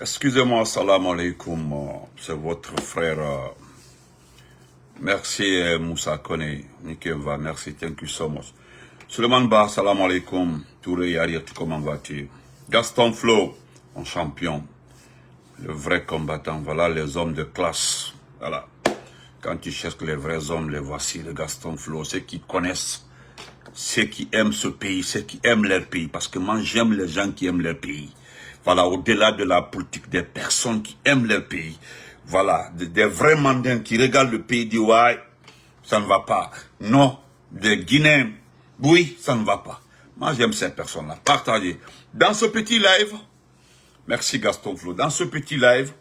Excusez-moi, salam alaikum, c'est votre frère. Merci Moussa Kone, Nikemva, merci, thank you so much. Suleiman Ba, salam alaikum, Touré Yariat, comment vas-tu? Gaston Flo, un champion, le vrai combattant, voilà les hommes de classe, voilà. Quand tu cherches les vrais hommes, les voici, le Gaston Flo, ceux qui connaissent, ceux qui aiment ce pays, ceux qui aiment leur pays, parce que moi j'aime les gens qui aiment leur pays. Voilà, au-delà de la politique, des personnes qui aiment leur pays. Voilà, des vrais mandins qui regardent le pays et disent, ouais, ça ne va pas. Non, des Guinéens, oui, ça ne va pas. Moi, j'aime ces personnes-là. Partagez. Dans ce petit live, merci Gaston Flo, dans ce petit live,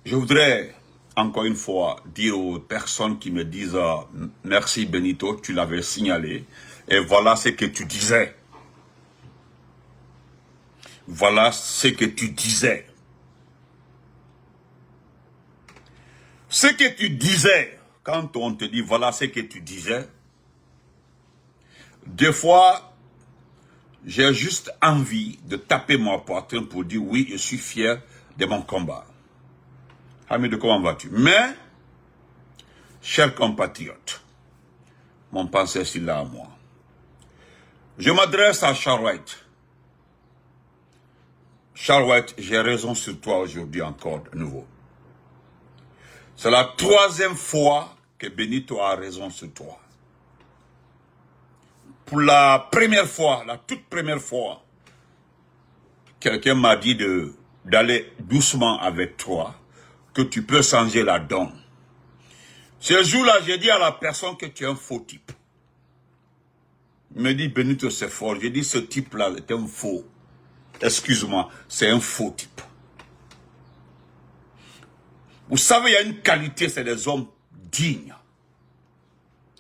je voudrais, encore une fois, dire aux personnes qui me disent, merci Benito, tu l'avais signalé, et voilà ce que tu disais. Voilà ce que tu disais. Ce que tu disais, quand on te dit voilà ce que tu disais, des fois, j'ai juste envie de taper ma poitrine pour dire oui, je suis fier de mon combat. Hamid, comment vas-tu? Mais, chers compatriotes, mon pensée est là à moi. Je m'adresse à Charles White. Charles White, j'ai raison sur toi aujourd'hui encore de nouveau. C'est la troisième fois que Benito a raison sur toi. Pour la première fois, la toute première fois, quelqu'un m'a dit d'aller doucement avec toi, que tu peux changer la donne. Ce jour-là, j'ai dit à la personne que tu es un faux type. Il me dit, Benito, c'est fort. J'ai dit, ce type-là est un faux. Excuse-moi, c'est un faux type. Vous savez, il y a une qualité, c'est des hommes dignes.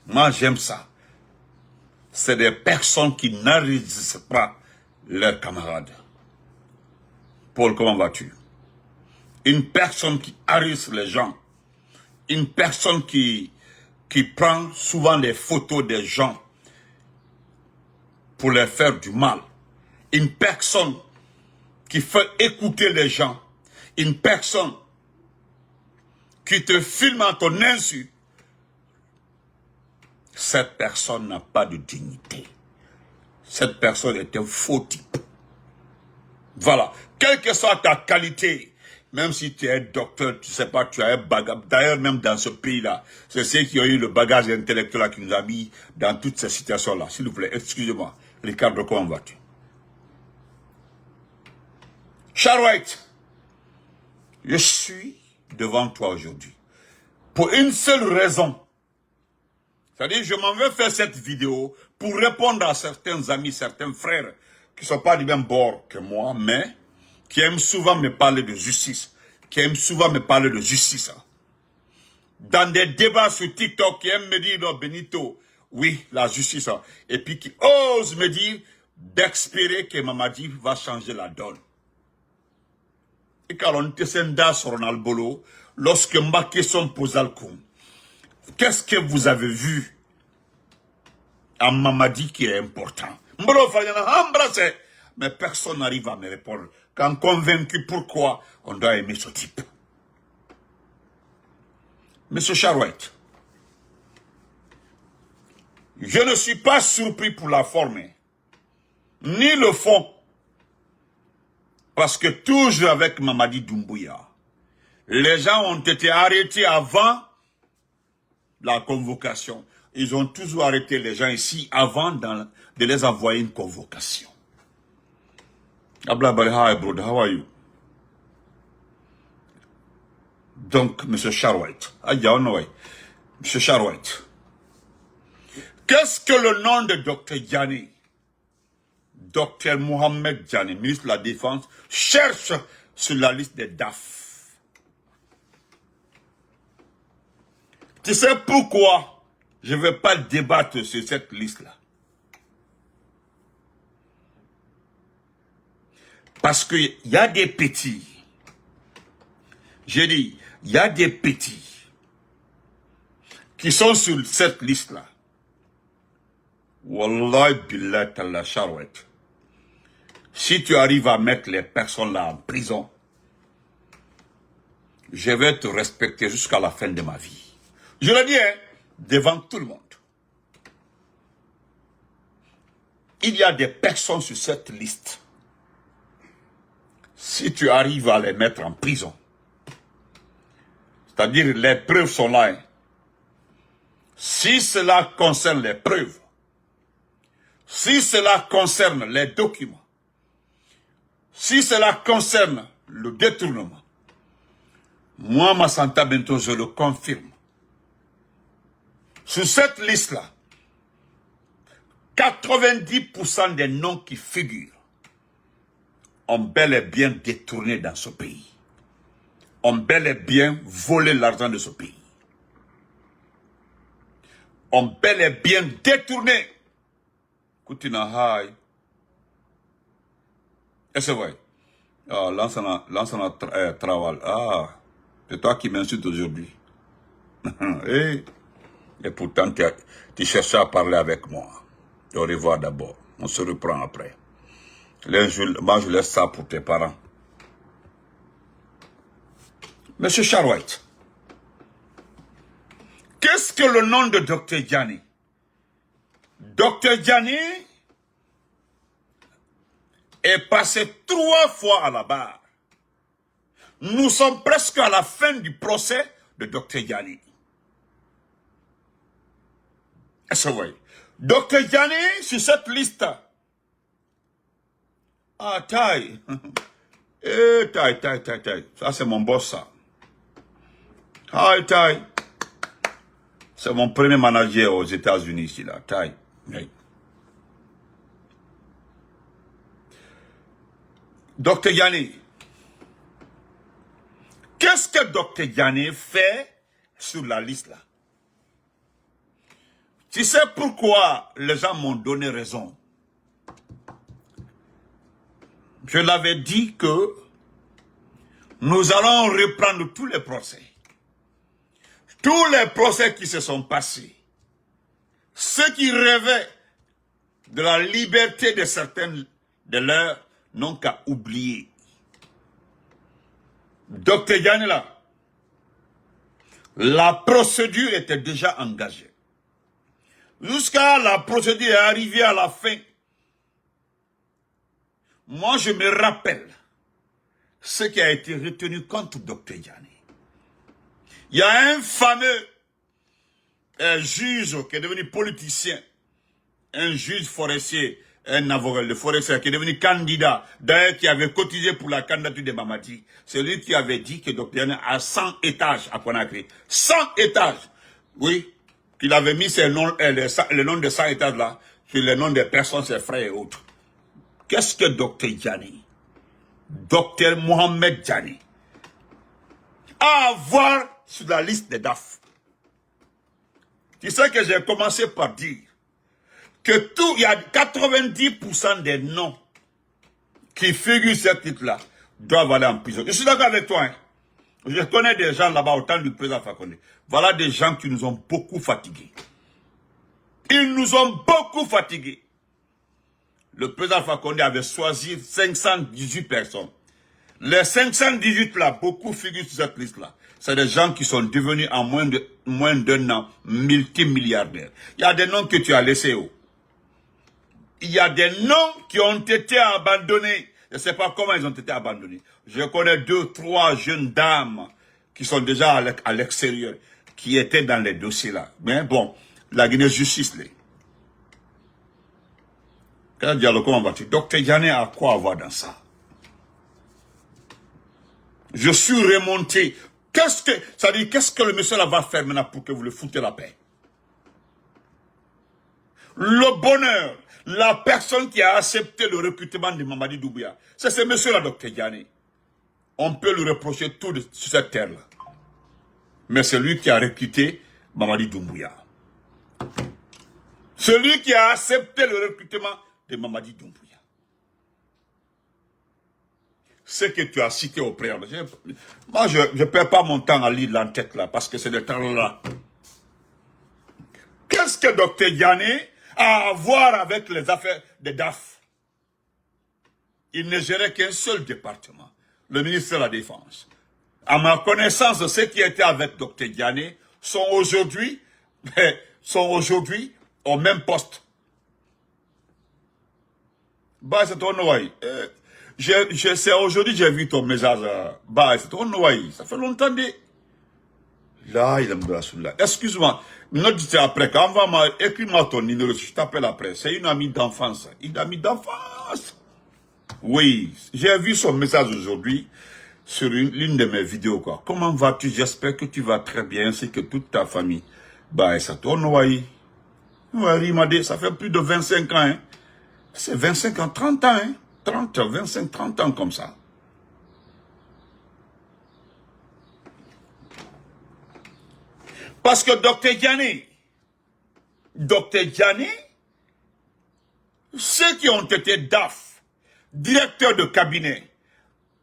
Moi, j'aime ça. C'est des personnes qui n'enregistrent pas leurs camarades. Paul, comment vas-tu? Une personne qui enregistre les gens. Une personne qui prend souvent des photos des gens pour leur faire du mal. Une personne qui fait écouter les gens. Une personne qui te filme en ton insu. Cette personne n'a pas de dignité. Cette personne est un faux type. Voilà. Quelle que soit ta qualité, même si tu es docteur, tu sais pas, tu as un bagage. D'ailleurs, même dans ce pays-là, c'est ceux qui ont eu le bagage intellectuel qui nous a mis dans toutes ces situations-là. S'il vous plaît, excusez-moi. Ricardo, comment vas-tu? Charles White, je suis devant toi aujourd'hui. Pour une seule raison. C'est-à-dire, je m'en vais faire cette vidéo pour répondre à certains amis, certains frères qui ne sont pas du même bord que moi, mais qui aiment souvent me parler de justice. Qui aiment souvent me parler de justice. Dans des débats sur TikTok, qui aiment me dire, non, Benito, oui, la justice. Et puis qui osent me dire d'espérer que Mamadi va changer la donne. Et quand on était sur Ronald Bolo, lorsque ma question pose le coup, qu'est-ce que vous avez vu à Mamadi qui est important? Mais personne n'arrive à me répondre. Quand convaincu pourquoi on doit aimer ce type. Monsieur Charles White, je ne suis pas surpris pour la forme, ni le fond. Parce que toujours avec Mamadi Doumbouya, les gens ont été arrêtés avant la convocation. Ils ont toujours arrêté les gens ici avant de les envoyer une convocation. Abla Bali, hi brother, how are you? Donc, M. Charles White, M. Charles White, qu'est-ce que le nom de Dr Diané, Dr Mohamed Diané, ministre de la Défense, cherche sur la liste des DAF? Tu sais pourquoi je ne vais pas débattre sur cette liste-là? Parce qu'il y a des petits. J'ai dit, il y a des petits qui sont sur cette liste-là. Wallahi billah ta'ala Charles White. Si tu arrives à mettre les personnes là en prison, je vais te respecter jusqu'à la fin de ma vie. Je le dis, hein, devant tout le monde. Il y a des personnes sur cette liste. Si tu arrives à les mettre en prison, c'est-à-dire les preuves sont là. Hein. Si cela concerne les preuves, si cela concerne les documents, si cela concerne le détournement, moi, Massanta Bento, je le confirme. Sur cette liste-là, 90% des noms qui figurent ont bel et bien détourné dans ce pays. Ont bel et bien volé l'argent de ce pays. Ont bel et bien détourné. Koutina Haï. Et c'est vrai. Ah, Lansana Trawal. Ah, c'est toi qui m'insultes aujourd'hui. Et pourtant, tu cherchais à parler avec moi. Au revoir d'abord. On se reprend après. Moi, je laisse ça pour tes parents. Monsieur Charouette, qu'est-ce que le nom de Dr Diané? Dr Diané est passé 3 fois à la barre. Nous sommes presque à la fin du procès de Dr Diané. Est-ce que vous voyez? Dr Diané, sur cette liste. Ah, taille. Taille. Ça, c'est mon boss, ça. Taille. C'est mon premier manager aux États-Unis, ici, là. Taille. Oui. Dr Diané. Qu'est-ce que Dr Diané fait sur la liste, là? Tu sais pourquoi les gens m'ont donné raison? Je l'avais dit que nous allons reprendre tous les procès. Tous les procès qui se sont passés. Ceux qui rêvaient de la liberté de certains de leurs n'ont qu'à oublier. Dr Diané là, la procédure était déjà engagée. Jusqu'à la procédure est arrivée à la fin. Moi, je me rappelle ce qui a été retenu contre Dr Diané. Il y a un fameux juge qui est devenu politicien, un juge forestier, un avocat de forestier qui est devenu candidat, d'ailleurs qui avait cotisé pour la candidature de Mamadi. C'est lui qui avait dit que Dr Diané a 100 étages à Conakry. 100 étages, oui. Il avait mis le nom de 100 étages là, sur le nom des personnes, ses frères et autres. Qu'est-ce que Dr Diané, Dr Mohamed Diané, a à voir sur la liste des DAF? Tu sais que j'ai commencé par dire que il y a 90% des noms qui figurent sur cette liste-là doivent aller en prison. Je suis d'accord avec toi, hein? Je connais des gens là-bas au temps du président Fakonde. Voilà des gens qui nous ont beaucoup fatigués. Ils nous ont beaucoup fatigués. Le président Fakonde avait choisi 518 personnes. Les 518 là, beaucoup figurent sur cette liste-là. C'est des gens qui sont devenus en moins d'un an multimilliardaires. Il y a des noms que tu as laissés où? Il y a des noms qui ont été abandonnés. Je ne sais pas comment ils ont été abandonnés. Je connais 2, 3 jeunes dames qui sont déjà à l'extérieur, qui étaient dans les dossiers là. Mais bon, la Guinée justice, là. Quel dialogue, comment vas-tu? Dr Diané a quoi avoir dans ça? Je suis remonté. Qu'est-ce que le monsieur là va faire maintenant pour que vous le foutez la paix? Le bonheur, la personne qui a accepté le recrutement de Mamadi Doumbouya, c'est ce monsieur-là, Dr Diané. On peut lui reprocher tout sur cette terre-là. Mais c'est lui qui a recruté Mamadi Doumbouya. Celui qui a accepté le recrutement de Mamadi Doumbouya. Ce que tu as cité au préalable. Moi, je ne perds pas mon temps à lire l'entête là, parce que c'est de temps là. Qu'est-ce que Dr Diané a à voir avec les affaires des DAF? Il ne gérait qu'un seul département, le ministère de la Défense. À ma connaissance, ceux qui étaient avec Dr Diané sont aujourd'hui au même poste. Bah, c'est ton noyau. C'est aujourd'hui j'ai vu ton message. Bah, c'est ton noyau. Ça fait longtemps de... Là, il aime de la soula. Excuse-moi. Note après. Quand on va écris-moi ton numéro, je t'appelle après. C'est une amie d'enfance. Une amie d'enfance. Oui. J'ai vu son message aujourd'hui sur l'une de mes vidéos, quoi. Comment vas-tu? J'espère que tu vas très bien, ainsi que toute ta famille. Bah, ça tourne, ouais. Ouais, il m'a dit, ça fait plus de 25 ans, hein. C'est 25 ans, 30 ans, hein. 30, 25, 30 ans comme ça. Parce que Dr Diané, ceux qui ont été DAF, directeurs de cabinet,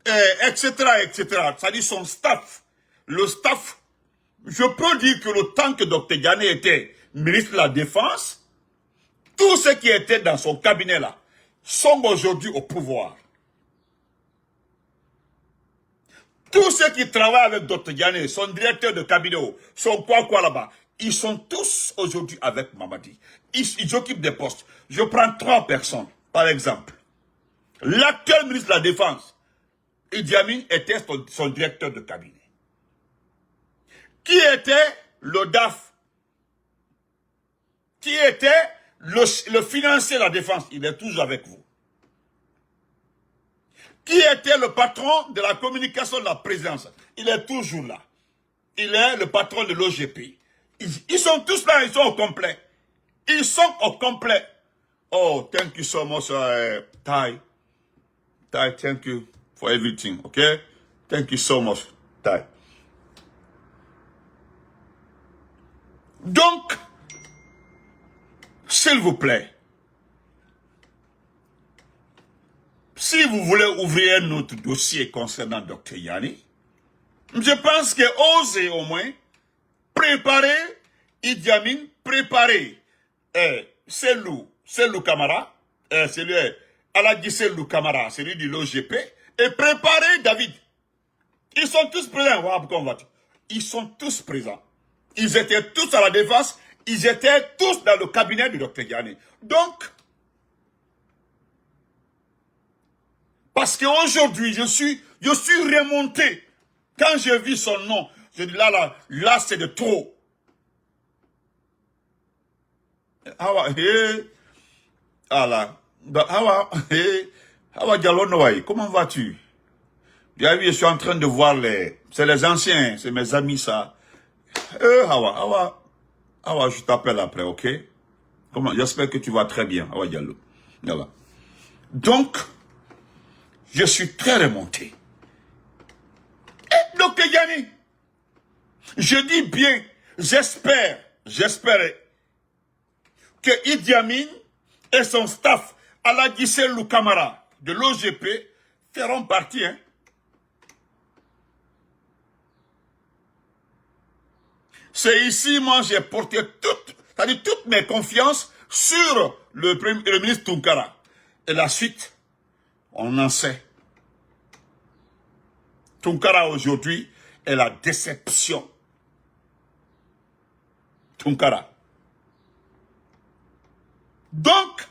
etc., c'est-à-dire son staff, le staff, je peux dire que le temps que Dr Diané était ministre de la Défense, tous ceux qui étaient dans son cabinet là, sont aujourd'hui au pouvoir. Tous ceux qui travaillent avec Dr Diané, son directeur de cabinet, son quoi là-bas, ils sont tous aujourd'hui avec Mamadi. Ils occupent des postes. Je prends 3 personnes, par exemple. L'actuel ministre de la Défense, Idi Amin, était son directeur de cabinet. Qui était le DAF? Qui était le financier de la Défense? Il est toujours avec vous. Qui était le patron de la communication de la présidence? Il est toujours là. Il est le patron de l'OGP. Ils sont tous là, ils sont au complet. Ils sont au complet. Oh, thank you so much, Ty. Ty, thank you for everything, okay? Thank you so much, Ty. Donc, s'il vous plaît, si vous voulez ouvrir notre dossier concernant Dr Diané, je pense que osez au moins préparer Idi Amin, préparer Sellou Camara, celui Aladji Sellou Camara, celui de l'OGP, et préparer David. Ils sont tous présents. Ils sont tous présents. Ils étaient tous à la défense, ils étaient tous dans le cabinet de Dr Diané. Donc, parce qu'aujourd'hui, je suis remonté. Quand j'ai vu son nom, je dis là c'est de trop. Comment vas-tu? Je suis en train de voir c'est les anciens, c'est mes amis ça. Je t'appelle après, ok? J'espère que tu vas très bien. Voilà. Donc, je suis très remonté. Et Dr Diané, je dis bien, j'espère que Idi Amin et son staff, Aladji Sellou Camara de l'OGP, feront partie. Hein. C'est ici, moi, j'ai porté toutes mes confiances sur le ministre Tounkara. Et la suite, on en sait. Tounkara aujourd'hui est la déception. Tounkara. Donc,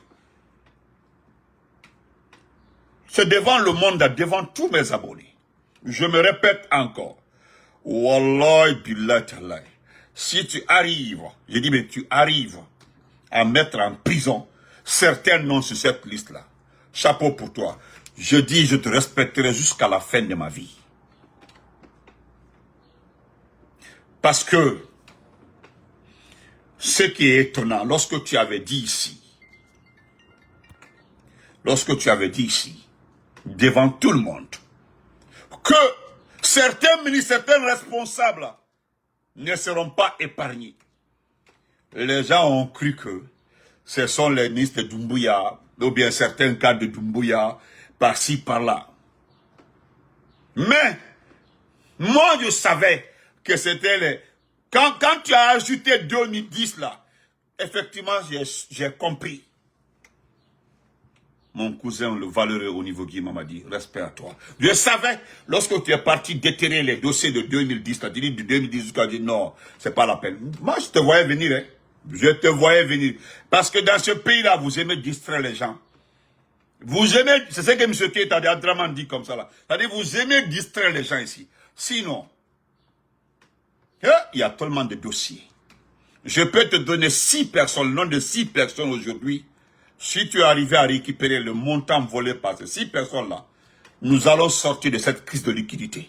c'est devant le monde, devant tous mes abonnés. Je me répète encore. Wallahi billahi tallahi. Si tu arrives, je dis mais tu arrives à mettre en prison certains noms sur cette liste-là, chapeau pour toi. Je dis, je te respecterai jusqu'à la fin de ma vie. Parce que, ce qui est étonnant, lorsque tu avais dit ici, devant tout le monde, que certains ministres, certains responsables ne seront pas épargnés. Les gens ont cru que ce sont les ministres de Doumbouya, ou bien certains cas de Doumbouya, par-ci, par-là. Mais, moi je savais que c'était les... Quand tu as ajouté 2010 là, effectivement j'ai compris. mon cousin, le valeureux au niveau Guy m'a dit, respect à toi. Je savais, lorsque tu es parti déterrer les dossiers de 2010, tu as dit de 2010 jusqu'à dire non, c'est pas la peine. Moi, je te voyais venir, hein. Je te voyais venir. Parce que dans ce pays-là, vous aimez distraire les gens. Vous aimez, c'est ce que M. Keita a dit comme ça là. C'est-à-dire, vous aimez distraire les gens ici. Sinon, il y a tellement de dossiers. Je peux te donner 6 personnes, le nom de 6 personnes aujourd'hui. Si tu es arrivé à récupérer le montant volé par ces 6 personnes-là, nous allons sortir de cette crise de liquidité.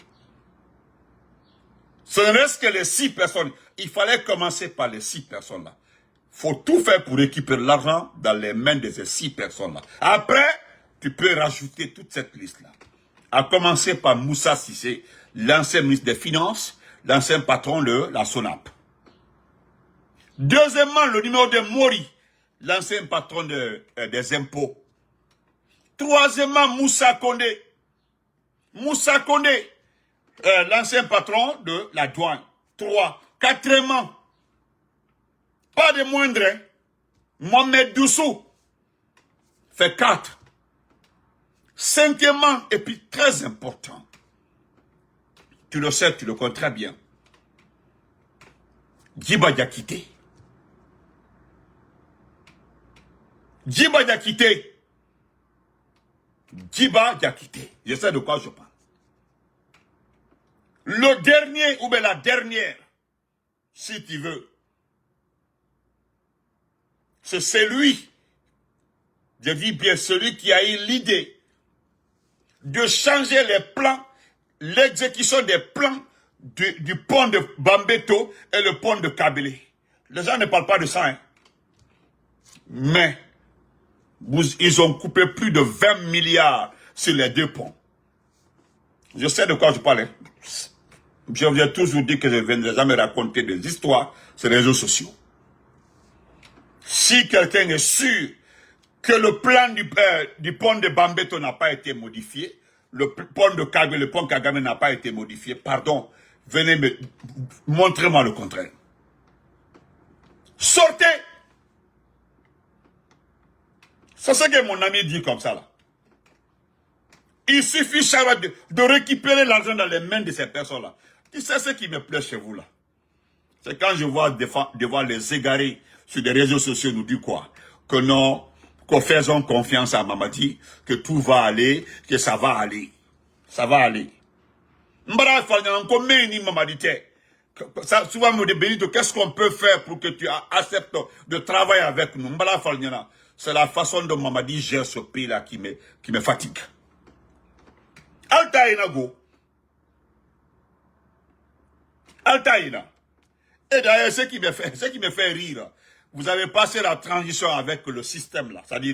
Ce ne reste que les 6 personnes. Il fallait commencer par les 6 personnes-là. Il faut tout faire pour récupérer l'argent dans les mains de ces 6 personnes-là. Après, tu peux rajouter toute cette liste-là. À commencer par Moussa Cissé, l'ancien ministre des Finances, l'ancien patron de la SONAP. Deuxièmement, le numéro de Mori, l'ancien patron des impôts. Troisièmement, Moussa Kondé. Moussa Kondé, l'ancien patron de la douane. 3. Quatrièmement, pas de moindre, hein, Mohamed Doussou. Fait 4. Cinquièmement, et puis très important, tu le sais, tu le connais très bien, Djiba Diakité. Djiba Diakité. Djiba Diakité. Je sais de quoi je parle. Le dernier, ou bien la dernière, si tu veux, c'est celui, je dis bien celui qui a eu l'idée de changer les plans, l'exécution des plans du pont de Bambeto et le pont de Kabylie. Les gens ne parlent pas de ça, hein. Mais ils ont coupé plus de 20 milliards sur les 2 ponts. Je sais de quoi je parle, hein. Je vous ai toujours dit que je ne viendrai jamais raconter des histoires sur les réseaux sociaux. Si quelqu'un est sûr que le plan du pont de Bambeto n'a pas été modifié, le pont de Kabylie, le pont Kagame n'a pas été modifié, pardon, venez montrez-moi le contraire. Sortez! C'est ce que mon ami dit comme ça là. Il suffit de récupérer l'argent dans les mains de ces personnes-là. Tu sais ce qui me plaît chez vous là? C'est quand je vois devant les égarés sur les réseaux sociaux nous dire quoi? Que non, que faisons confiance à Mamadi, que tout va aller, que ça va aller. Ça va aller. Mbara Falnyana, combien ni Mamadi t'es? Souvent me dit, qu'est-ce qu'on peut faire pour que tu acceptes de travailler avec nous? Mbara Falnyana, c'est la façon dont Mamadi gère ce pays-là qui me fatigue. Altaïna go. Altaïna. Et d'ailleurs, ce qui me fait rire, vous avez passé la transition avec le système là, c'est-à-dire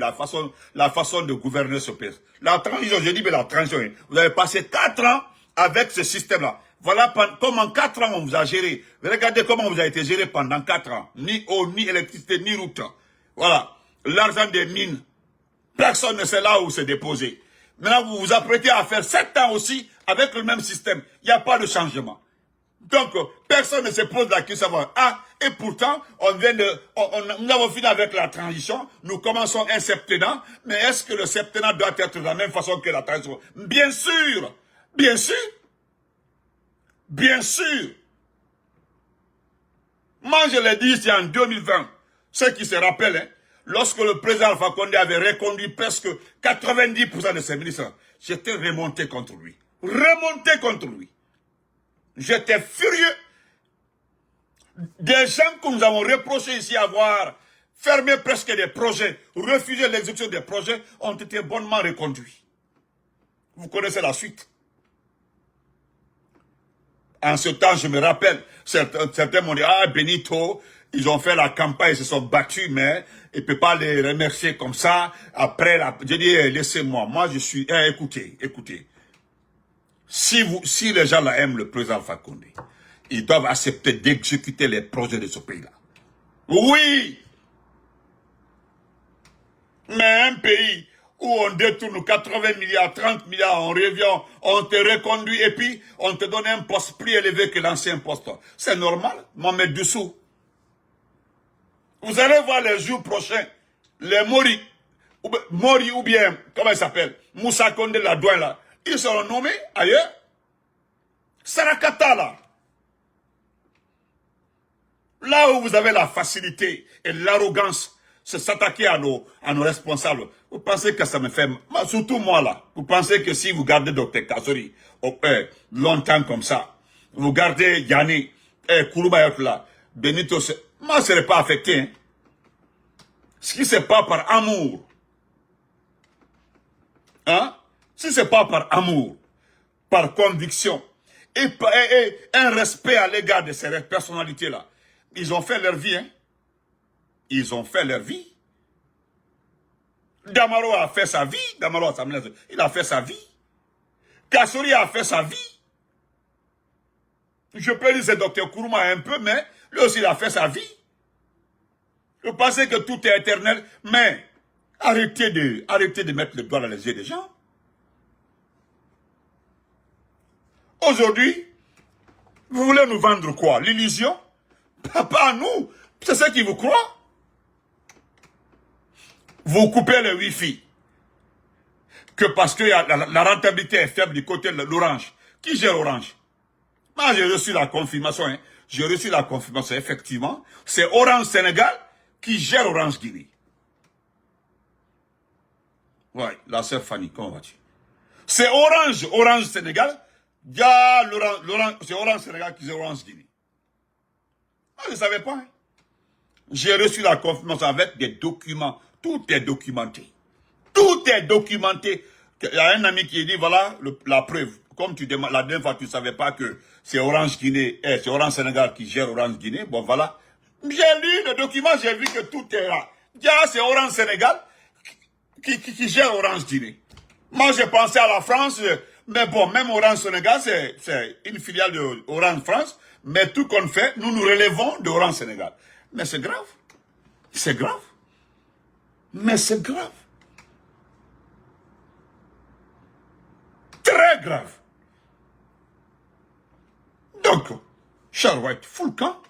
la façon de gouverner ce pays. La transition, je dis mais la transition, vous avez passé 4 ans avec ce système là. Voilà comment 4 ans on vous a géré. Regardez comment vous avez été géré pendant 4 ans. Ni eau, ni électricité, ni route. Voilà. L'argent des mines. Personne ne sait là où c'est déposé. Maintenant, vous vous apprêtez à faire 7 ans aussi avec le même système. Il n'y a pas de changement. Donc, personne ne se pose la question. Ah, et pourtant, nous avons fini avec la transition. Nous commençons un septennat. Mais est-ce que le septennat doit être de la même façon que la transition? Bien sûr. Bien sûr. Bien sûr. Moi, je l'ai dit ici en 2020. Ceux qui se rappellent, hein, lorsque le président Alpha Condé avait reconduit presque 90% de ses ministres, j'étais remonté contre lui. Remonté contre lui. J'étais furieux. Des gens que nous avons reproché ici avoir fermé presque des projets, refusé l'exécution des projets, ont été bonnement reconduits. Vous connaissez la suite. En ce temps, je me rappelle, certains m'ont dit, ah Benito, ils ont fait la campagne, ils se sont battus, mais il ne peut pas les remercier comme ça. Après, je dis, laissez-moi, moi je suis, écoutez. Si les gens là aiment le président Alpha Condé, ils doivent accepter d'exécuter les projets de ce pays-là. Oui! Mais un pays où on détourne 80 milliards, 30 milliards, on revient, on te reconduit et puis on te donne un poste plus élevé que l'ancien poste. C'est normal, Mohamed Doussou. Vous allez voir les jours prochains, les Mori, Mori ou bien, comment il s'appelle, Moussa Kondé, la douane là, ils seront nommés ailleurs. Sarakata là. Là où vous avez la facilité et l'arrogance, c'est s'attaquer à nos responsables. Vous pensez que ça me fait... Surtout moi là. Vous pensez que si vous gardez Dr Kassori longtemps comme ça, vous gardez Yanni, Kouroubayot là, Benito, moi je ne serais pas affecté. Hein. Si ce n'est pas par amour, hein? Si ce n'est pas par amour, par conviction, et un respect à l'égard de ces personnalités-là, ils ont fait leur vie. Hein? Ils ont fait leur vie. Damaro a fait sa vie. Damaro, il a fait sa vie. Kassori a fait sa vie. Je peux dire c'est Dr Kourouma un peu, mais lui aussi il a fait sa vie. Vous pensez que tout est éternel, mais arrêtez de mettre le doigt dans les yeux des gens. Aujourd'hui, vous voulez nous vendre quoi? L'illusion? Pas à nous. C'est ce qui vous croit. Vous coupez le Wi-Fi. Que parce que la rentabilité est faible du côté de l'Orange. Qui gère Orange? Moi, j'ai reçu la confirmation. Hein. J'ai reçu la confirmation, effectivement. C'est Orange Sénégal qui gère Orange Guinée. Ouais, la sœur Fanny, comment vas-tu? C'est Orange Sénégal. C'est Orange Sénégal qui gère Orange Guinée. Moi, je ne savais pas. Hein. J'ai reçu la confirmation avec des documents. Tout est documenté. Tout est documenté. Il y a un ami qui dit, voilà la preuve. Comme tu demandes, la dernière fois, tu ne savais pas que c'est Orange Guinée, c'est Orange Sénégal qui gère Orange Guinée. Bon, voilà. J'ai lu le document, j'ai vu que tout est là. C'est Orange Sénégal qui gère Orange Guinée. Moi, j'ai pensé à la France, mais bon, même Orange Sénégal, c'est une filiale de Orange France. Mais tout qu'on fait, nous nous relevons de Orange Sénégal. Mais c'est grave. C'est grave. Mais c'est grave. Très grave. Donc, Charles White, full camp.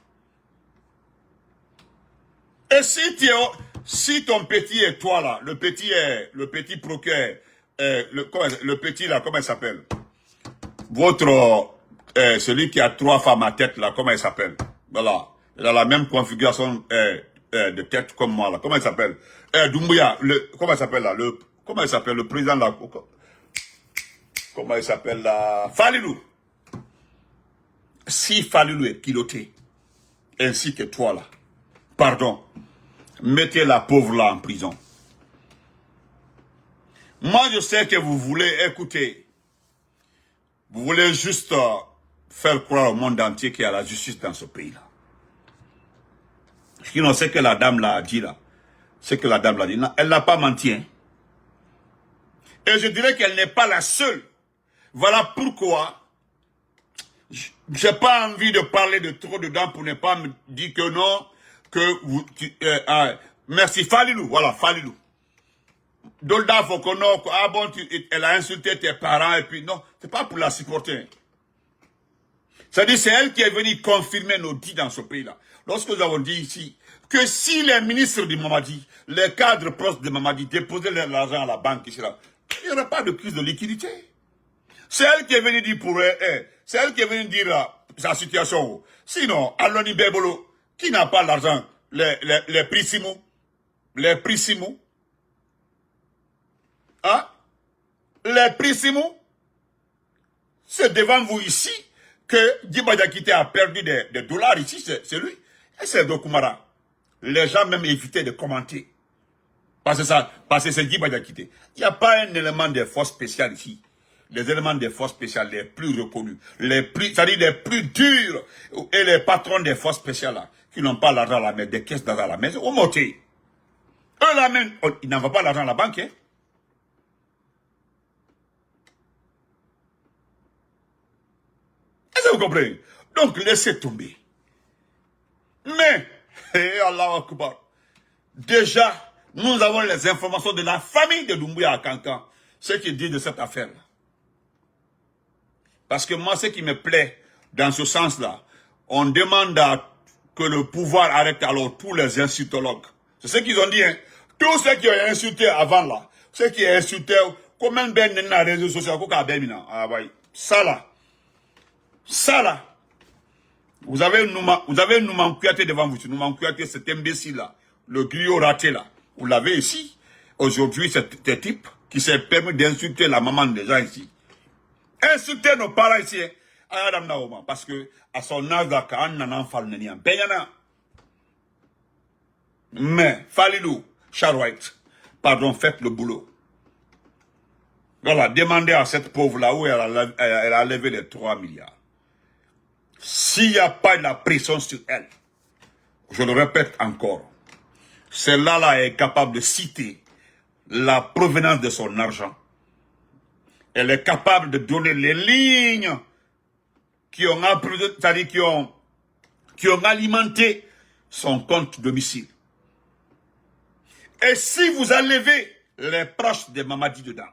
Et si ton petit est toi là, le petit procureur, le petit là, comment il s'appelle? Celui qui a 3 femmes à tête là, comment il s'appelle? Voilà. Il a la même configuration de tête comme moi là. Comment il s'appelle? Doumbouya, comment il s'appelle là? Comment il s'appelle? Le président là? Comment il s'appelle là? Falilou. Si Falilou est piloté, ainsi que toi là, pardon, mettez la pauvre là en prison. Moi je sais que vous voulez écouter, vous voulez juste faire croire au monde entier qu'il y a la justice dans ce pays là. Sinon, ce que la dame l'a dit là, ce que la dame l'a dit, elle n'a pas menti. Hein. Et je dirais qu'elle n'est pas la seule. Voilà pourquoi j'ai pas envie de parler de trop dedans pour ne pas me dire que non, que vous... merci Falilou, voilà, Falilou. Dolda Fokono, ah bon, elle a insulté tes parents et puis non, c'est pas pour la supporter. C'est-à-dire, c'est elle qui est venue confirmer nos dits dans ce pays-là. Lorsque nous avons dit ici que si les ministres de Mamadi, les cadres proches de Mamadi déposaient l'argent à la banque ici, là, il n'y aurait pas de crise de liquidité. C'est elle qui est venue dire pour elle, c'est elle qui est venue dire sa situation. Sinon, Aloni Bebolo, qui n'a pas l'argent, les Prissimo, hein? Les Prissimo, c'est devant vous ici que Djiba Diakité a perdu des dollars ici, c'est lui. Et c'est Dokumara. Les gens même évitaient de commenter. Parce que c'est Djiba Diakité. Il n'y a pas un élément de force spéciale ici. Les éléments des forces spéciales les plus reconnus, c'est-à-dire les plus durs, et les patrons des forces spéciales là, qui n'ont pas l'argent à la main, des caisses d'argent à la main, au moté. Eux là même, ils n'envoient pas l'argent à la banque. Hein. Est-ce que vous comprenez? Donc laissez tomber. Mais, Allah Akbar, déjà, nous avons les informations de la famille de Doumbouya à Kankan, ce qu'ils disent de cette affaire-là. Parce que moi, ce qui me plaît dans ce sens-là, on demande que le pouvoir arrête alors tous les insultologues. C'est ce qu'ils ont dit, hein, Tous ceux qui ont insulté avant là, ceux qui ont insulté, comment ben dans les réseaux sociaux, ça là, vous avez Nouman Kouyaté devant vous, Nouman Kouyaté, cet imbécile là, le griot raté là, vous l'avez ici. Aujourd'hui, c'est un type qui s'est permis d'insulter la maman des gens ici. Insulter nos parents ici, parce que à son âge, mais Falilou, Charouette, pardon, faites le boulot. Voilà, demandez à cette pauvre-là où elle a levé les 3 milliards. S'il n'y a pas de la pression sur elle, je le répète encore, celle-là est capable de citer la provenance de son argent. Elle est capable de donner les lignes qui ont c'est-à-dire qui ont alimenté son compte domicile. Et si vous enlevez les proches de Mamadi dedans,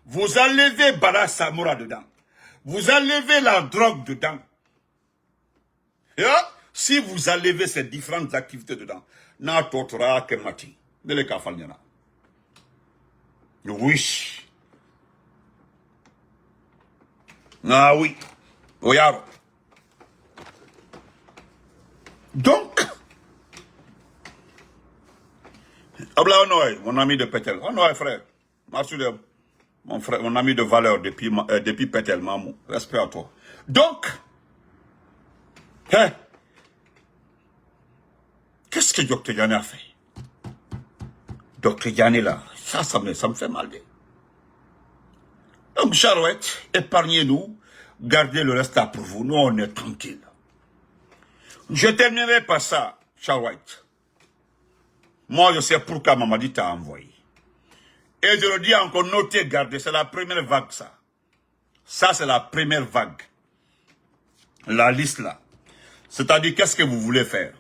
vous enlevez Bala Samoura dedans, vous enlevez la drogue dedans, et si vous enlevez ces différentes activités dedans, n'a totra kemati, de le kafalnyana. Oui. Ah oui. Oyaro. Donc, Abla Onoy, mon ami de Pétel. Onoy, frère. Mon ami de valeur depuis Pétel, Mamou. Respect à toi. Donc, qu'est-ce que Dr Diané a fait? Dr Diané là, ça me fait mal. Donc, Charouette, épargnez-nous, gardez le reste là pour vous. Nous, on est tranquille. Je terminerai par ça, Charouette. Moi, je sais pourquoi Mamadi t'a envoyé. Et je le dis encore, notez, gardez, c'est la première vague, ça. Ça, c'est la première vague. La liste là. C'est-à-dire, qu'est-ce que vous voulez faire?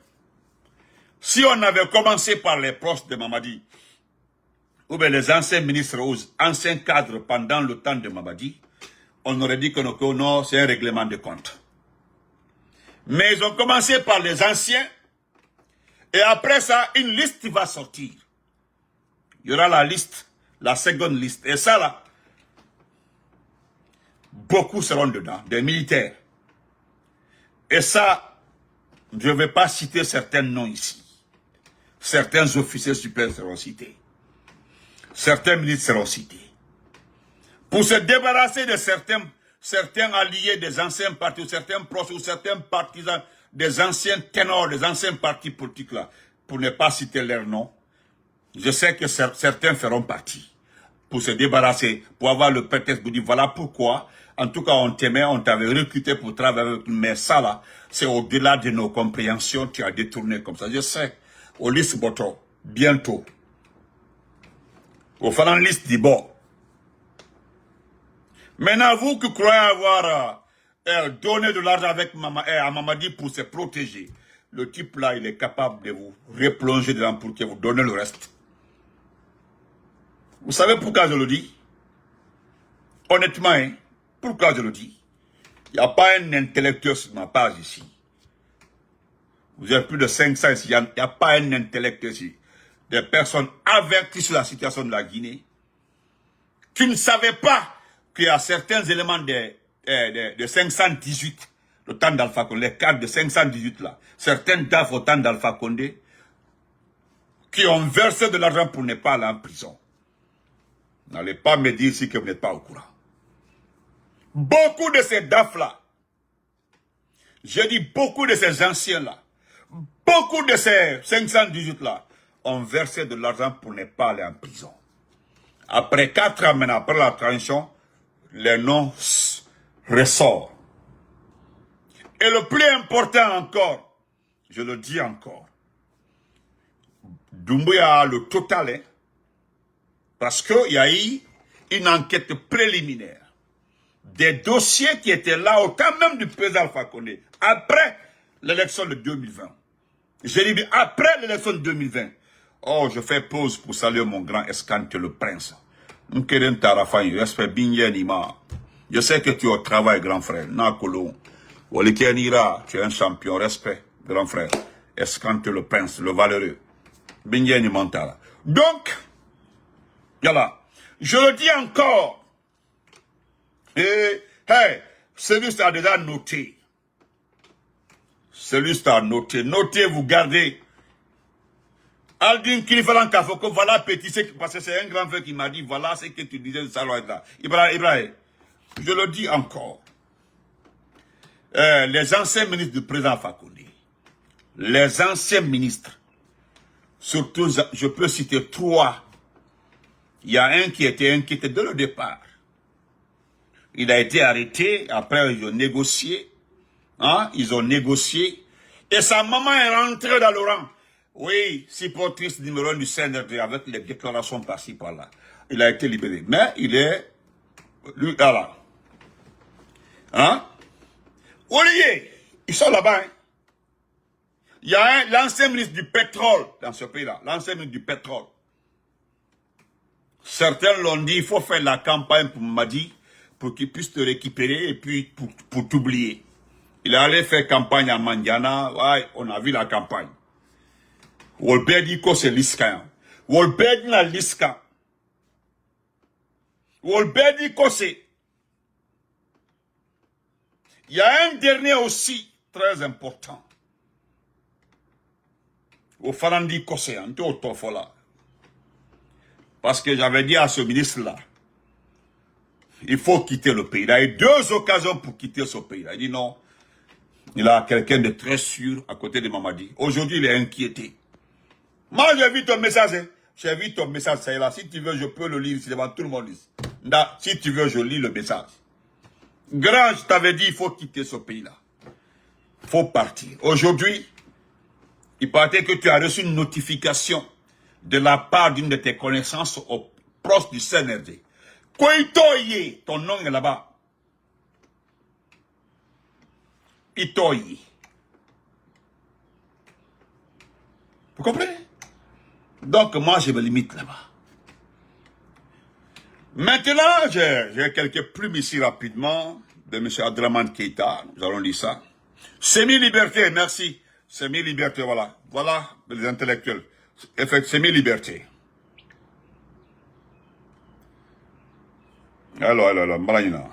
Si on avait commencé par les proches de Mamadi, ou bien les anciens ministres, ou anciens cadres pendant le temps de Mamadi, on aurait dit que non, c'est un règlement de compte. Mais ils ont commencé par les anciens, et après ça, une liste va sortir. Il y aura la liste, la seconde liste. Et ça là, beaucoup seront dedans, des militaires. Et ça, je ne vais pas citer certains noms ici. Certains officiers supérieurs seront cités. Certains ministres seront cités. Pour se débarrasser de certains alliés des anciens partis, ou certains proches, ou certains partisans, des anciens ténors, des anciens partis politiques là, pour ne pas citer leurs noms, je sais que certains feront partie. Pour se débarrasser, pour avoir le prétexte, vous dire voilà pourquoi, en tout cas on t'aimait, on t'avait recruté pour travailler avec nous, mais ça là, c'est au-delà de nos compréhensions, tu as détourné comme ça. Je sais, au liste Boto, bientôt, au faire une liste du bord. Maintenant, vous qui croyez avoir donné de l'argent à Mamadi pour se protéger, le type là, il est capable de vous replonger dedans pour que vous donnez le reste. Vous savez pourquoi je le dis? Honnêtement, hein, pourquoi je le dis? Il n'y a pas un intellectuel sur ma page ici. Vous avez plus de 500 ici, il n'y a pas un intellectuel ici. Des personnes averties sur la situation de la Guinée, qui ne savaient pas qu'il y a certains éléments de 518, le temps d'Alpha Condé, les cadres de 518 là, certains DAF au temps d'Alpha Condé, qui ont versé de l'argent pour ne pas aller en prison. N'allez pas me dire ici que vous n'êtes pas au courant. Beaucoup de ces DAF là, je dis beaucoup de ces anciens là, beaucoup de ces 518 là, ont versé de l'argent pour ne pas aller en prison. Après 4 ans maintenant, après la transition, les noms ressortent. Et le plus important encore, je le dis encore, Doumbouya a le total, hein, parce qu'il y a eu une enquête préliminaire. Des dossiers qui étaient là au temps même du président Alpha Condé, après l'élection de 2020. J'ai dit après l'élection de 2020. Oh, je fais pause pour saluer mon grand Escante le Prince. Je sais que tu es au travail, grand frère. Nakolo. Tu es un champion. Respect, grand frère. Escante le Prince, le valeureux. Binyeni Mantara. Donc, voilà. Je le dis encore. Et, hey, celui-ci a déjà noté. Celui-ci a noté. Notez, vous gardez. Aldin Kilifalan Kafoko, voilà petit, parce que c'est un grand frère qui m'a dit, voilà ce que tu disais de ça, là. Ibrahim, je le dis encore. Les anciens ministres du président Fakonde, les anciens ministres, surtout, je peux citer 3. Il y a un qui était inquiété dès le départ. Il a été arrêté, après ils ont négocié. Hein, ils ont négocié. Et sa maman est rentrée dans le rang. Oui, supportrice numéro 1 du CNRD avec les déclarations par-ci par-là. Il a été libéré. Mais il est... Lui, là. Hein? Olivier, ils sont là-bas. Hein? Il y a l'ancien ministre du pétrole dans ce pays-là. L'ancien ministre du pétrole. Certains l'ont dit, il faut faire la campagne pour Madi, pour qu'il puisse te récupérer et puis pour t'oublier. Il est allé faire campagne à Mandiana. Ouais, on a vu la campagne. Wolberdi ko c'est Liska. Wolberdi na Liska. Wolberdi ko c'est. Il y a un dernier aussi, très important. Au Farandi ko c'est, un tout là. Parce que j'avais dit à ce ministre-là, il faut quitter le pays. Il a eu 2 occasions pour quitter ce pays. Il a dit non. Il a quelqu'un de très sûr à côté de Mamadi. Aujourd'hui, il est inquiété. Moi, j'ai vu ton message. Hein. J'ai vu ton message, c'est là. Si tu veux, je peux le lire ici devant tout le monde. Si tu veux, je lis le message. Grand, je t'avais dit, il faut quitter ce pays-là. Il faut partir. Aujourd'hui, il paraît que tu as reçu une notification de la part d'une de tes connaissances proches du CNRD. Koitoye, ton nom est là-bas. Itoye. Vous comprenez? Donc, moi, je me limite là-bas. Maintenant, j'ai quelques plumes ici rapidement de M. Adraman Keita. Nous allons lire ça. Semi-liberté, merci. Semi-liberté, voilà. Voilà les intellectuels. Semi-liberté. Alors, Marina.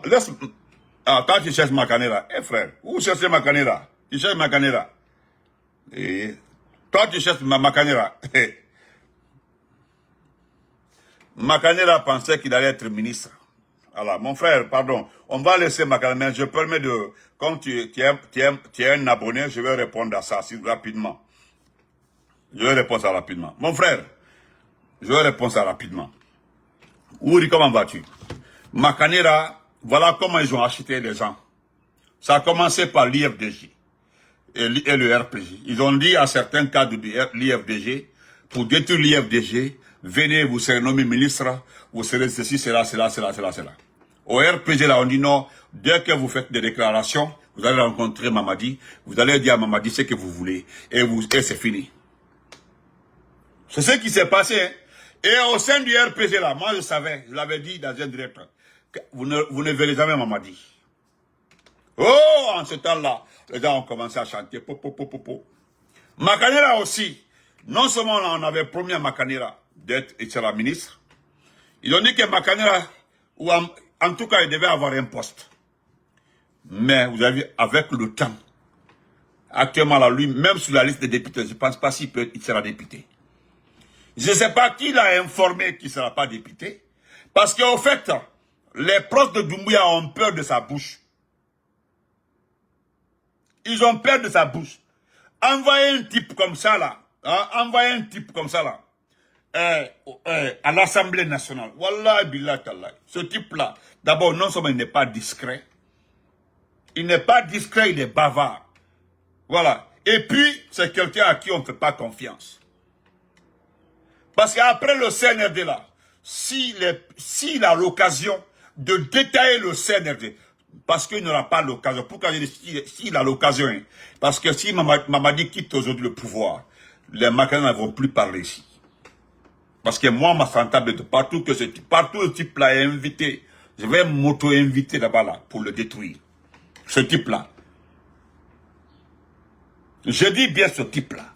Laisse. Toi, tu cherches ma canera. Frère, où cherches ma canera? Tu cherches ma canera. Toi, tu cherches ma canera. Makanera pensait qu'il allait être ministre. Alors, mon frère, pardon, on va laisser Makanera, mais je permets de, comme tu es un abonné, je vais répondre à ça rapidement. Je vais répondre à ça rapidement. Mon frère, je vais répondre à ça rapidement. Ouri, comment vas-tu? Makanera, voilà comment ils ont acheté les gens. Ça a commencé par l'IFDG et le RPG. Ils ont dit à certains cadres de l'IFDG, pour détruire l'IFDG, venez, vous serez nommé ministre, vous serez ceci, cela. Au RPG, là, on dit non, dès que vous faites des déclarations, vous allez rencontrer Mamadi, vous allez dire à Mamadi ce que vous voulez, et c'est fini. C'est ce qui s'est passé. Hein. Et au sein du RPG, là, moi je savais, je l'avais dit dans un direct, que vous ne verrez jamais Mamadi. Oh, en ce temps-là, les gens ont commencé à chanter. Makanera aussi, non seulement on avait promis à Makanera d'être la ministre, ils ont dit que Makanera, ou en tout cas, il devait avoir un poste. Mais vous avez vu, avec le temps, actuellement, là, lui, même sur la liste des députés, je ne pense pas s'il sera député. Je ne sais pas qui l'a informé qu'il ne sera pas député, parce qu'au fait, les proches de Doumbouya ont peur de sa bouche. Ils ont peur de sa bouche. Envoyez un type comme ça, là. Hein, envoyez un type comme ça, là. À l'Assemblée nationale. Wallah, billah, tallah. Ce type-là, d'abord, non seulement il n'est pas discret. Il n'est pas discret, il est bavard. Voilà. Et puis, c'est quelqu'un à qui on ne fait pas confiance. Parce qu'après le CNRD, là, s'il a l'occasion de détailler le CNRD, parce qu'il n'aura pas l'occasion. Pourquoi je dis s'il a l'occasion? Hein? Parce que si Mamadi quitte aujourd'hui le pouvoir, les Makanera ne vont plus parler ici. Parce que moi, ma sentable de partout que partout le type-là est invité, je vais m'auto-inviter là-bas là, pour le détruire. Ce type-là. Je dis bien ce type-là.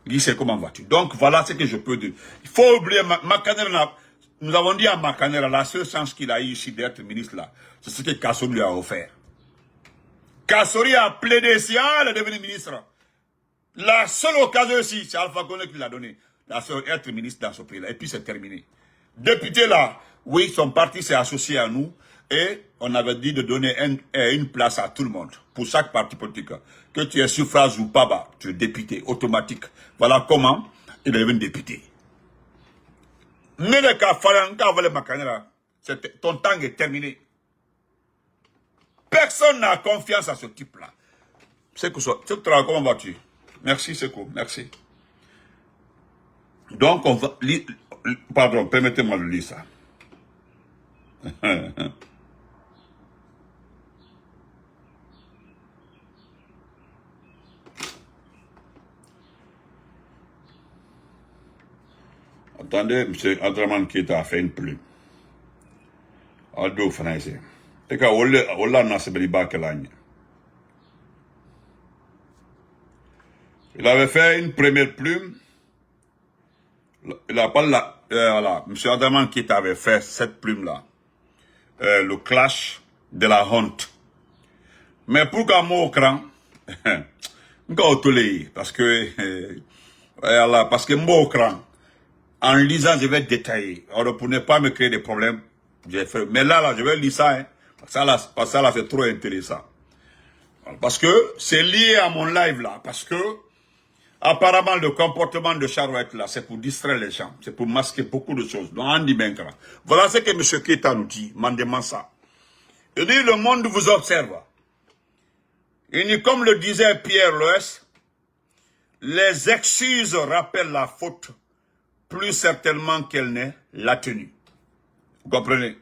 Il dit, c'est comment vas-tu? Donc, voilà ce que je peux dire. Il faut oublier, Makanera, nous avons dit à Makanera, la seule chance qu'il a eu ici d'être ministre là, c'est ce que Kassori lui a offert. Kassori a plaidé si elle est devenue ministre. La seule occasion ici, c'est Alpha Condé qui l'a donné. La seule, être ministre dans ce pays-là. Et puis c'est terminé. Député là, oui, son parti s'est associé à nous. Et on avait dit de donner une place à tout le monde, pour chaque parti politique. Que tu aies suffrage ou pas, bah, tu es député, automatique. Voilà comment il est devenu député. Mais le cas, ton temps est terminé. Personne n'a confiance à ce type-là. C'est que comment vas-tu? Merci, Seko, merci. Donc, on va lire, pardon, permettez-moi de lire ça. Attendez, M. Adraman Keita a fait une plume. Aldo Français. Et quand on a il avait fait une première plume. Il a pas la, voilà, M. Adraman Keita avait fait cette plume-là. Le clash de la honte. Mais pour qu'un mot au cran, parce que, voilà, parce que mot au cran, en lisant, je vais détailler. Alors, pour ne pas me créer des problèmes, j'ai fait. Mais là, je vais lire ça, hein. Parce que ça, là, c'est trop intéressant. Parce que c'est lié à mon live, là. Parce que, apparemment, le comportement de Charouette, là, c'est pour distraire les gens. C'est pour masquer beaucoup de choses. Donc, Andy Benkara. Voilà ce que M. Keita nous dit, mandement ça. Il dit, le monde vous observe. Il dit, comme le disait Pierre Loès, les excuses rappellent la faute plus certainement qu'elle n'est la tenue. Vous comprenez?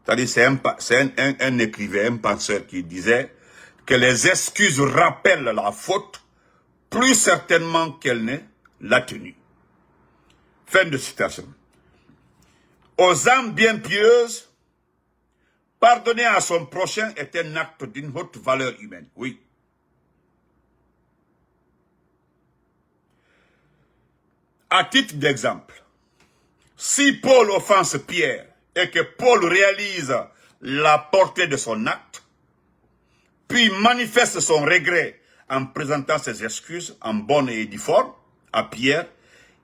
C'est-à-dire, c'est un écrivain, un penseur qui disait que les excuses rappellent la faute plus certainement qu'elle n'est la tenue. Fin de citation. Aux âmes bien pieuses, pardonner à son prochain est un acte d'une haute valeur humaine. Oui. À titre d'exemple, si Paul offense Pierre et que Paul réalise la portée de son acte, puis manifeste son regret en présentant ses excuses en bonne et due forme à Pierre,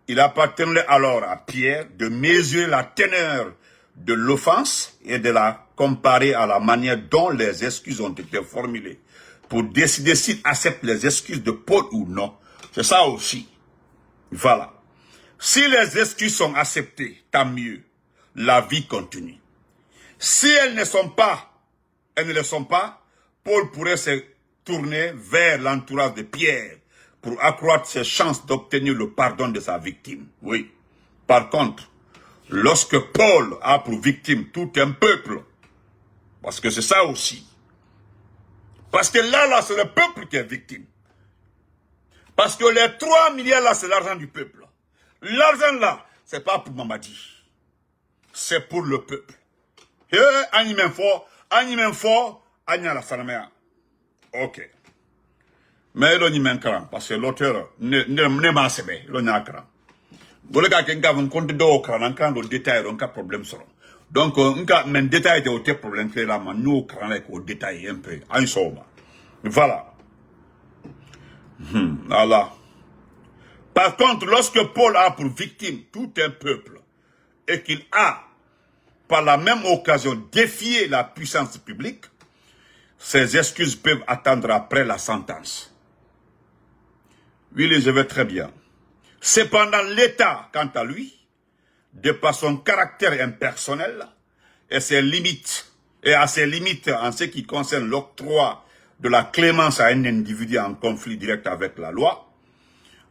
il appartiendrait alors à Pierre de mesurer la teneur de l'offense et de la comparer à la manière dont les excuses ont été formulées pour décider s'il accepte les excuses de Paul ou non. C'est ça aussi. Voilà. Si les excuses sont acceptées, tant mieux. La vie continue. Si elles ne le sont pas, Paul pourrait se tourner vers l'entourage de Pierre pour accroître ses chances d'obtenir le pardon de sa victime. Oui. Par contre, lorsque Paul a pour victime tout un peuple, parce que c'est ça aussi. Parce que là, c'est le peuple qui est victime. Parce que les 3 milliards là, c'est l'argent du peuple. L'argent là, c'est pas pour Mamadi. C'est pour le peuple. Et animen fort, la salamea. Ok. Mais il n'y a pas parce que l'auteur ne m'a pas il n'y a pas. Vous avez compte de le détail, donc un problème sera. Donc, on a un détail de problème que là, nous, au détail un peu, en somme. Voilà. Voilà. Par contre, lorsque Paul a pour victime tout un peuple et qu'il a, par la même occasion, défié la puissance publique, ses excuses peuvent attendre après la sentence. Oui, je vais très bien. Cependant, l'État, quant à lui, de par son caractère impersonnel et ses limites, et à ses limites en ce qui concerne l'octroi de la clémence à un individu en conflit direct avec la loi,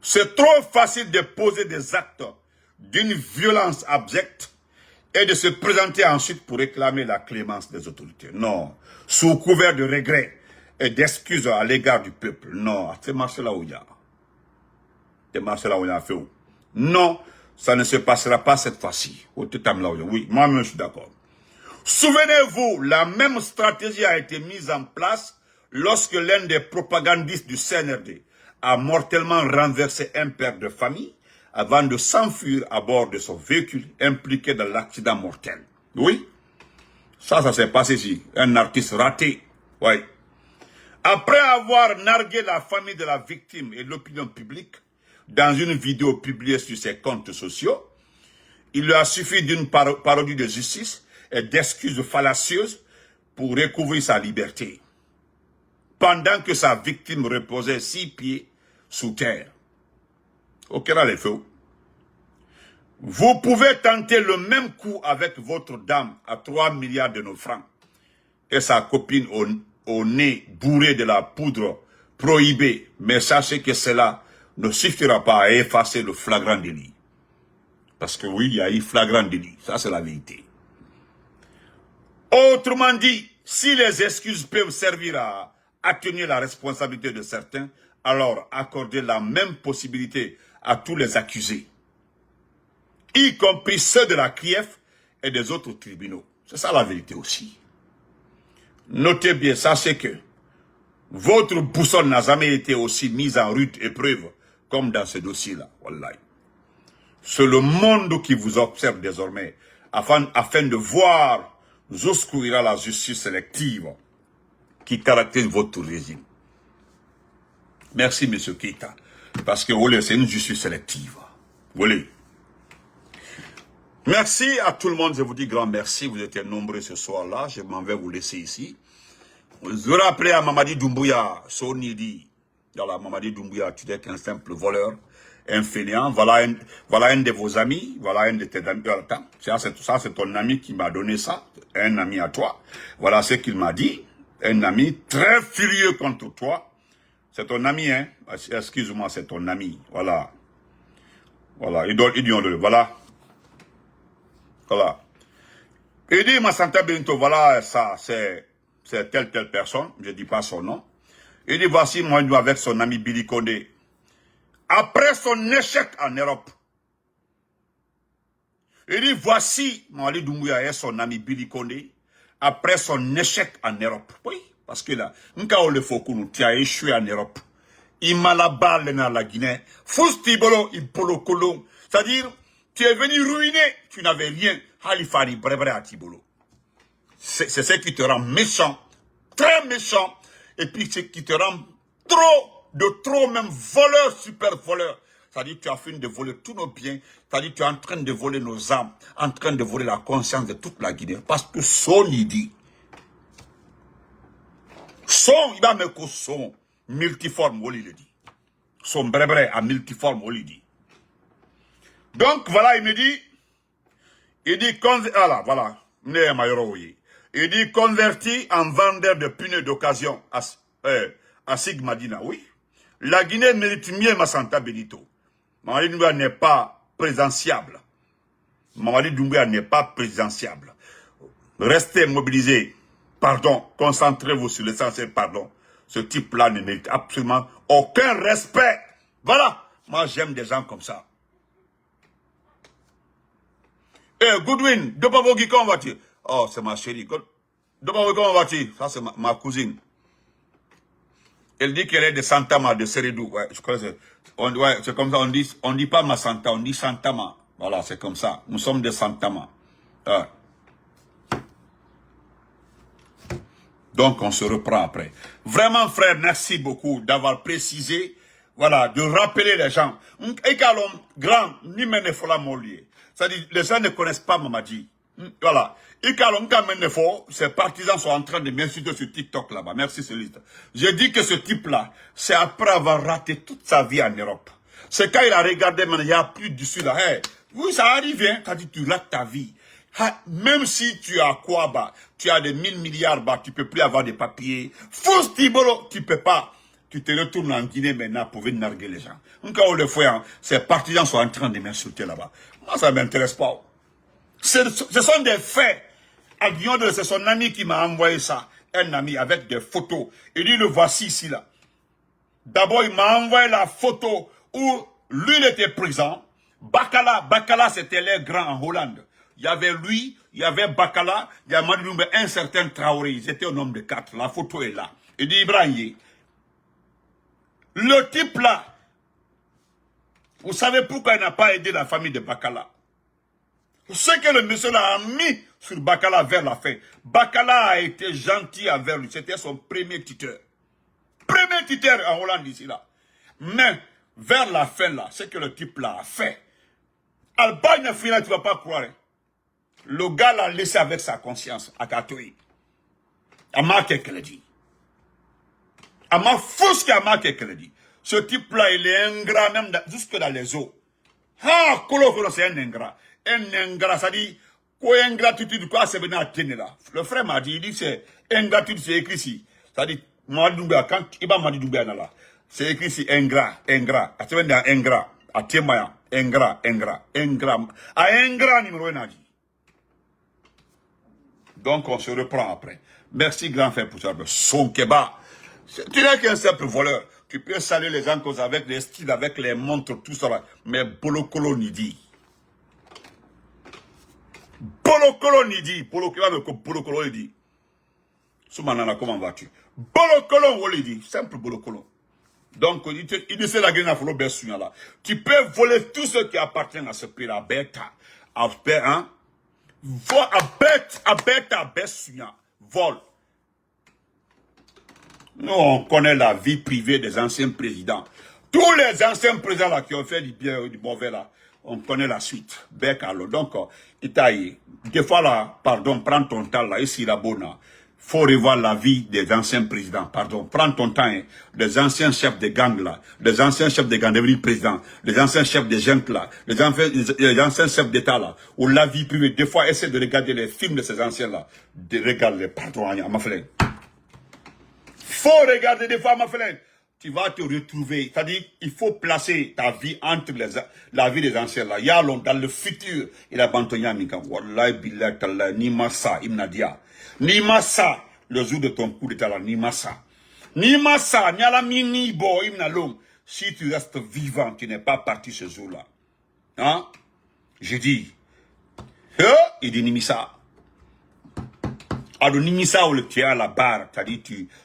c'est trop facile de poser des actes d'une violence abjecte et de se présenter ensuite pour réclamer la clémence des autorités. Non, sous couvert de regrets et d'excuses à l'égard du peuple. Non, c'est marché là où il y a. C'est marché là où il y a fait où. Non, ça ne se passera pas cette fois-ci. Oui, moi-même je suis d'accord. Souvenez-vous, la même stratégie a été mise en place lorsque l'un des propagandistes du CNRD a mortellement renversé un père de famille avant de s'enfuir à bord de son véhicule impliqué dans l'accident mortel. Oui, ça s'est passé ici. Un artiste raté. Oui. Après avoir nargué la famille de la victime et l'opinion publique dans une vidéo publiée sur ses comptes sociaux, il lui a suffi d'une parodie de justice et d'excuses fallacieuses pour recouvrir sa liberté, pendant que sa victime reposait 6 pieds sous terre. Au Kera les feux. Vous pouvez tenter le même coup avec votre dame à 3 milliards de nos francs et sa copine au nez bourré de la poudre prohibée, mais sachez que cela ne suffira pas à effacer le flagrant délit. Parce que oui, il y a eu flagrant délit, ça c'est la vérité. Autrement dit, si les excuses peuvent servir à atténuer la responsabilité de certains, alors accordez la même possibilité à tous les accusés, y compris ceux de la CRIEF et des autres tribunaux. C'est ça la vérité aussi. Notez bien, sachez que votre boussole n'a jamais été aussi mise en rude épreuve comme dans ce dossier-là. Wallahi. C'est le monde qui vous observe désormais afin de voir jusqu'où ira la justice sélective qui caractérise votre régime. Merci, M. Keïta. Parce que c'est une justice sélective. Voilà. Merci à tout le monde. Je vous dis grand merci. Vous étiez nombreux ce soir-là. Je m'en vais vous laisser ici. Je rappelais à Mamadi Doumbouya, Sonidi. Voilà, Mamadi Doumbouya, tu n'es qu'un simple voleur, un fainéant. Voilà un de vos amis. Voilà un de tes amis. Ça, c'est ton ami qui m'a donné ça. Un ami à toi. Voilà ce qu'il m'a dit. Un ami très furieux contre toi. C'est ton ami, hein. Excuse-moi, c'est ton ami. Voilà. Voilà. Voilà. Voilà. Il dit, Massanta Benito, voilà, ça, c'est telle personne. Je ne dis pas son nom. Il dit, voici moi avec son ami Billy Condé. Après son échec en Europe. Il dit, voici Mamadi Doumbouya et son ami Billy Condé. Après son échec en Europe. Oui. Parce que là, tu as échoué en Europe. Il m'a la balle dans la Guinée. Foustibolo, il polo colon. C'est-à-dire, tu es venu ruiner, tu n'avais rien. Halifari, brebre à Tibolo. C'est ce qui te rend méchant, très méchant. Et puis, c'est qui te rend trop même voleur, super voleur. C'est-à-dire, tu as fini de voler tous nos biens. C'est-à-dire, tu es en train de voler nos âmes, en train de voler la conscience de toute la Guinée. Parce que son idée. Son, il va me dire son multiforme, il le dit. Son brebre à multiforme, il dit. Donc, voilà, il me dit, il dit, voilà, il dit, converti en vendeur de pneus d'occasion à Sigmadina, oui. La Guinée mérite mieux Massanta Benito. Mamadi Doumbouya n'est pas présidentiable. Mamadi Doumbouya n'est pas présidentiable. Restez mobilisés. Pardon, concentrez-vous sur l'essentiel, pardon. Ce type-là ne mérite absolument aucun respect. Voilà, moi j'aime des gens comme ça. Goodwin, Dobavogi, comment vas-tu? Oh, c'est ma chérie. Dobavogi, comment vas-tu? Ça, c'est ma cousine. Elle dit qu'elle est de Santama, de Seredou. Ouais, je crois que c'est comme ça, on dit pas ma Santa, on dit Santama. Voilà, c'est comme ça. Nous sommes de Santama. Ouais. Donc, on se reprend après. Vraiment, frère, merci beaucoup d'avoir précisé, voilà, de rappeler les gens. Grand, ni menefola molier. C'est-à-dire, les gens ne connaissent pas Mamadi. Voilà. Ses partisans sont en train de m'insulter sur TikTok là-bas. Merci, Céleste. Je dis que ce type-là, c'est après avoir raté toute sa vie en Europe. C'est quand il a regardé, maintenant, il n'y a plus d'issue là. Hey, oui, ça arrive, hein, quand tu rates ta vie. Même si tu as quoi, bah, tu as des 1000 milliards, bah, tu peux plus avoir des papiers. Fausse Tibolo, tu peux pas. Tu te retournes en Guinée maintenant pour venir narguer les gens. Donc, quand on le fait, hein, ces partisans sont en train de m'insulter là-bas. Moi, ça ne m'intéresse pas. Ce sont des faits. C'est son ami qui m'a envoyé ça. Un ami avec des photos. Il dit, le voici ici, là. D'abord, il m'a envoyé la photo où lui, il était présent. Bakala, c'était les grands en Hollande. Il y avait lui, il y avait Bakala, il y a Mamadi Doumbouya, un certain Traoré. Ils étaient au nombre de 4. La photo est là. Il dit Ibrahim, le type là, vous savez pourquoi il n'a pas aidé la famille de Bakala? Ce que le monsieur là a mis sur Bakala vers la fin. Bakala a été gentil avec lui. C'était son premier tuteur. Premier tuteur en Hollande ici là. Mais vers la fin là, ce que le type là a fait. Albagne final, tu ne vas pas croire. Le gars l'a laissé avec sa conscience à Katoui. Ama qu'elle dit. Ama fous qu'Ama qu'elle dit. Ce type là, il est ingrat même jusque dans les eaux. Ah, Kolo c'est un ingrat. Un ingrat, ça dit, quoi ingratitude, quoi c'est venu à tenir là. Le frère m'a dit, il dit c'est ingratitude, c'est écrit ici. Ça dit, Madoumbia, quand Iba Madoumbia là, c'est écrit ici ingrat, ingrat. À ce moment ingrat, à Tiemaya, ingrat, ingrat, ingrat. À ingrat numéro 1 a dit. Donc on se reprend après. Merci grand frère pour ça. Son keba. Tu n'es qu'un simple voleur. Tu peux saluer les gens avec les styles, avec les montres, tout ça là. Mais Bolokolo Nidi. Bolokolo Nidi. Bolokolo Nidi. Soumanana, comment vas-tu? Bolokolo Nidi. Simple Bolokolo. Donc, il dit la gueule à Folo Bessuya là. Tu peux voler tout ce qui appartient à ce pays là. Beta. Hein? Beta Bessuya. Vol. Nous, on connaît la vie privée des anciens présidents. Tous les anciens présidents là qui ont fait du bien ou du mauvais là, on connaît la suite. Donc, Itaï, des fois là, pardon, prends ton temps là, ici la bonne. Faut revoir la vie des anciens présidents. Pardon, prends ton temps, hein, des anciens chefs de gang là, des anciens chefs de gang devenus présidents, les anciens chefs de gens là, les anciens chefs d'État là, ou la vie privée. Des fois, essaie de regarder les films de ces anciens là, de regarder les pardon, à ma flemme. Faut regarder des fois, ma frère. Tu vas te retrouver. C'est-à-dire, il faut placer ta vie entre la vie des anciens là. Yalon, dans le futur, il a bantonya mika. Wallahi billah tallah, ni massa, imnadia. Ni massa, le jour de ton coup d'état là, ni massa. Ni massa, ni ala mini bo, imnalom. Si tu restes vivant, tu n'es pas parti ce jour-là. Hein? Je dis, il dit ni missa. Adonimisa ou le tien à la barre, c'est-à-dire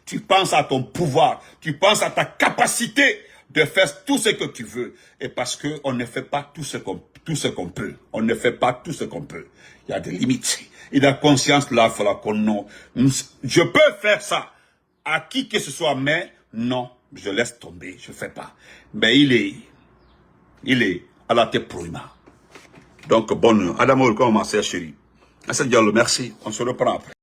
tu penses à ton pouvoir, tu penses à ta capacité de faire tout ce que tu veux. Et parce que on ne fait pas tout ce qu'on peut. On ne fait pas tout ce qu'on peut. Il y a des limites. Et la conscience là, il faudra qu'on non. Je peux faire ça à qui que ce soit, mais non, je laisse tomber, je fais pas. Mais il est à la tête proima. Donc bonne, Adamo, comment ma sœur chérie. Merci, on se reprend après.